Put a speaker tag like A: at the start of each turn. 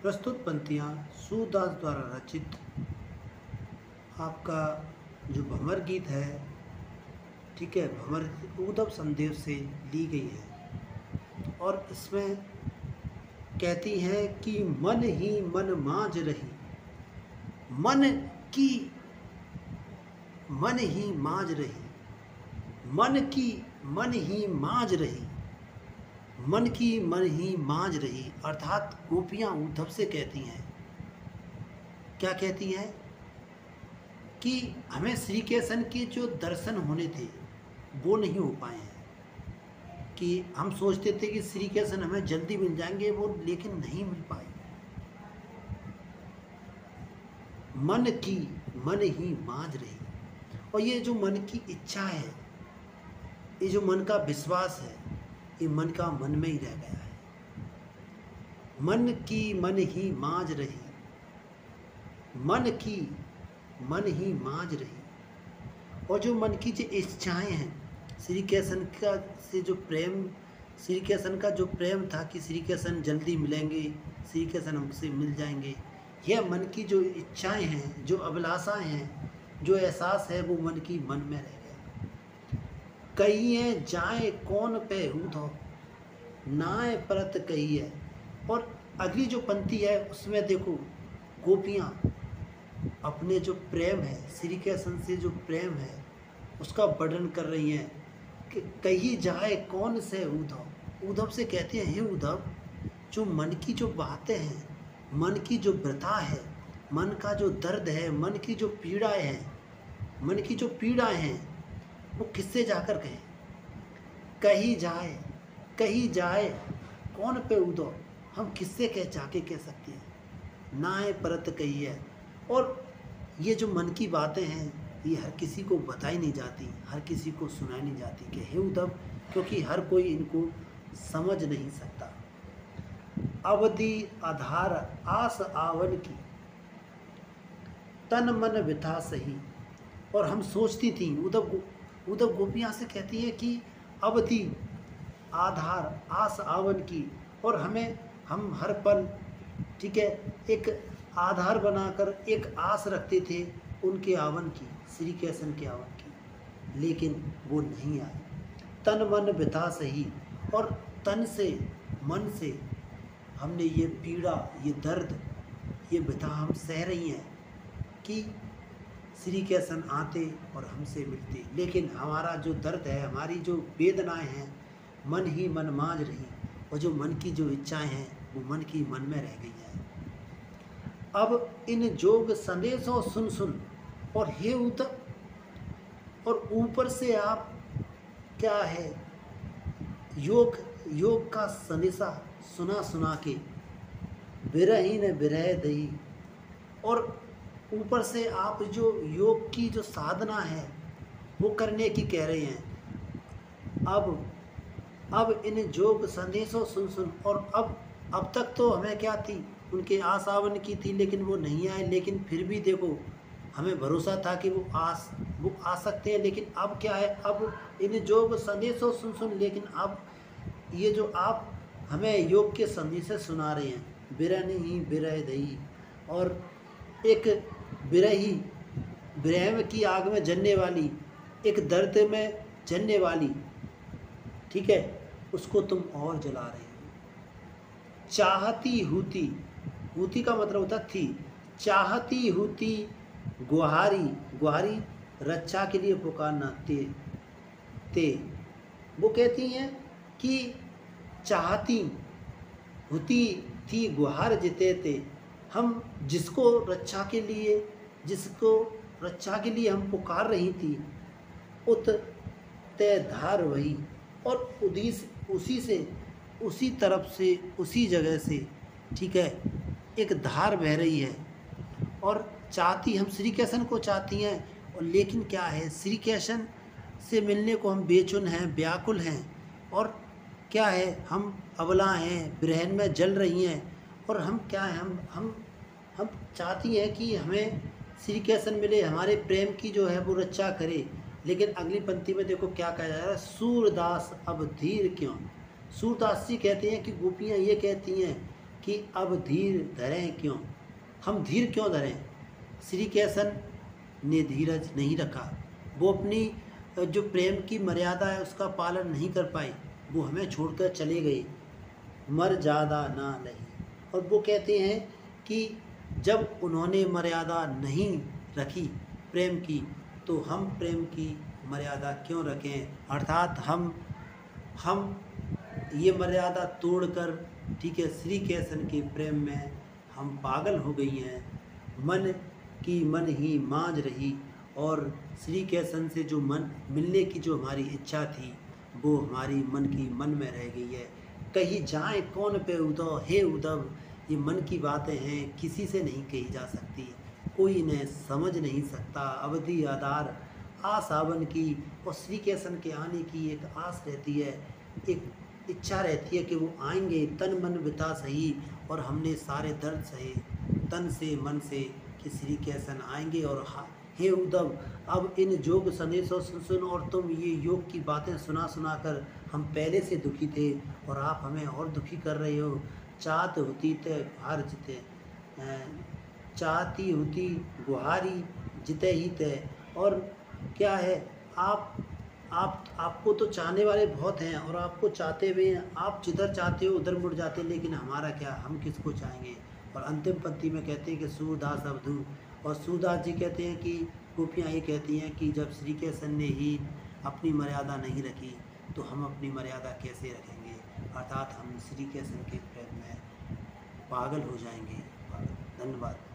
A: प्रस्तुत पंक्तियाँ सूरदास द्वारा रचित आपका जो भंवर गीत है, ठीक है, भंवर उद्धव संदेव से ली गई है और इसमें कहती है कि मन ही मन मांझ रही, मन की मन ही मांझ रही, मन की मन ही मांझ रही, मन की मन ही मांझ रही। अर्थात गोपियाँ उद्धव से कहती हैं, क्या कहती हैं कि हमें श्री कृष्ण के जो दर्शन होने थे वो नहीं हो पाए हैं, कि हम सोचते थे कि श्री कृष्ण हमें जल्दी मिल जाएंगे, वो लेकिन नहीं मिल पाए। मन की मन ही मांझ रही। और ये जो मन की इच्छा है, ये जो मन का विश्वास है, ये मन का मन में ही रह गया है। मन की मन ही मांझ रही, मन की मन ही मांझ रही। और जो मन की जो इच्छाएं हैं, श्री कृष्ण का से जो प्रेम, श्री कृष्ण का जो प्रेम था कि श्री कृष्ण जल्दी मिलेंगे, श्री कृष्ण हमसे मिल जाएंगे, यह मन की जो इच्छाएं हैं, जो अभिलाषाएं हैं, जो एहसास है, वो मन की मन में रह गया। कहिए जाए कौन पे हूँ नाय परत कहिए। और अगली जो पंक्ति है उसमें देखो, गोपियाँ अपने जो प्रेम है, श्री कृष्ण से जो प्रेम है, उसका वर्णन कर रही हैं कि कही जाए कौन से उद्धव। उद्धव से कहते हैं, हे उद्धव, जो मन की जो बातें हैं, मन की जो व्यथा है, मन का जो दर्द है, मन की जो पीड़ाएं हैं, मन की जो पीड़ाएं हैं, वो किससे जाकर कहें। कही जाए कौन पे उद्धव, हम किससे जाके कह सकते हैं। नाय परत कही है। और ये जो मन की बातें हैं, ये हर किसी को बताई नहीं जाती, हर किसी को सुनाई नहीं जाती कि हे उद्धव, क्योंकि हर कोई इनको समझ नहीं सकता। अवधि आधार आस आवन की, तन मन व्यथा सही। और हम सोचती थी, उद्धव गोपियाँ से कहती है कि अवधि आधार आस आवन की, और हम हर पल, ठीक है, एक आधार बनाकर एक आस रखते थे उनके आवन की, श्री कृष्ण के आवन की, लेकिन वो नहीं आए। तन मन व्यथा सही। और तन से, मन से हमने ये पीड़ा, ये दर्द, ये व्यथा हम सह रही हैं कि श्री कृष्ण आते और हमसे मिलते, लेकिन हमारा जो दर्द है, हमारी जो वेदनाएं हैं, मन ही मन मांझ रही। और जो मन की जो इच्छाएं हैं, वो मन की मन में रह गई हैं। अब इन जोग संदेशों सुन सुन, और हे उद्धव, और ऊपर से आप क्या है, योग का संदेशा सुना सुना के विरहीन विरह दई। और ऊपर से आप जो योग की जो साधना है वो करने की कह रहे हैं। अब इन जोग संदेशों सुन सुन। और अब तक तो हमें क्या थी, उनके आसावन की थी, लेकिन वो नहीं आए। लेकिन फिर भी देखो, हमें भरोसा था कि वो आ सकते हैं। लेकिन अब क्या है, अब इन जोग संदेशों सुन सुन, लेकिन अब ये जो आप हमें योग के संदेश सुना रहे हैं, बिरही बिरह दही, और एक बिरही, विरह की आग में जलने वाली, एक दर्द में जलने वाली, ठीक है, उसको तुम और जला रहे हो। चाहती हूती, हूती का मतलब होता थी, चाहती हूती गुहारी, गुहारी रक्षा के लिए पुकारना, ते वो कहती हैं कि चाहती होती थी गुहार जिते थे, हम जिसको रक्षा के लिए हम पुकार रही थी, उत ते धार वही। और उसी तरफ से, उसी जगह से, ठीक है, एक धार बह रही है। और चाहती, हम श्री कृष्ण को चाहती हैं, और लेकिन क्या है, श्री कृष्ण से मिलने को हम बेचैन हैं, व्याकुल हैं। और क्या है, हम अबला हैं, विरह में जल रही हैं। और हम क्या है, हम चाहती हैं कि हमें श्री कृष्ण मिले, हमारे प्रेम की जो है वो रक्षा करे। लेकिन अगली पंक्ति में देखो क्या कहा जा रहा है, सूरदास अब धीर क्यों। सूरदास जी कहते हैं कि गोपियाँ ये कहती हैं कि अब धीर धरें क्यों, हम धीर क्यों धरें। श्री कृष्ण ने धीरज नहीं रखा, वो अपनी जो प्रेम की मर्यादा है उसका पालन नहीं कर पाई, वो हमें छोड़कर चले गए। मर ज़्यादा ना लही, और वो कहते हैं कि जब उन्होंने मर्यादा नहीं रखी प्रेम की, तो हम प्रेम की मर्यादा क्यों रखें। अर्थात हम ये मर्यादा तोड़कर, ठीक है, श्री कृष्ण के प्रेम में हम पागल हो गई हैं। मन की मन ही मांझ रही, और श्री कृष्ण से जो मन मिलने की जो हमारी इच्छा थी वो हमारी मन की मन में रह गई है। कहीं जाए कौन पे उद्धव, हे उद्धव, ये मन की बातें हैं, किसी से नहीं कही जा सकती, कोई इन्हें समझ नहीं सकता। अवधि आधार आस आवन की, और श्री कृष्ण के आने की एक आस रहती है, एक इच्छा रहती है कि वो आएंगे, तन मन बिता सही, और हमने सारे दर्द सहे तन से मन से कि श्री कृष्ण आएंगे। और हे उद्धव, अब इन योग संदेशों सुन और तुम ये योग की बातें सुना सुना कर हम पहले से दुखी थे, और आप हमें और दुखी कर रहे हो। चाहत होती ते हार जिते, चाहती होती गुहारी जिते ही तय। और क्या है, आपको तो चाहने वाले बहुत हैं, और आपको चाहते हुए आप जिधर चाहते हो उधर मुड़ जाते, लेकिन हमारा क्या, हम किसको चाहेंगे। और अंतिम पंक्ति में कहते हैं कि सूरदास अवधू, और सूरदास जी कहते हैं कि गोपियाँ ये कहती हैं कि जब श्री कृष्ण ने ही अपनी मर्यादा नहीं रखी, तो हम अपनी मर्यादा कैसे रखेंगे। अर्थात हम श्री कृष्ण के प्रेम में पागल हो जाएंगे। धन्यवाद।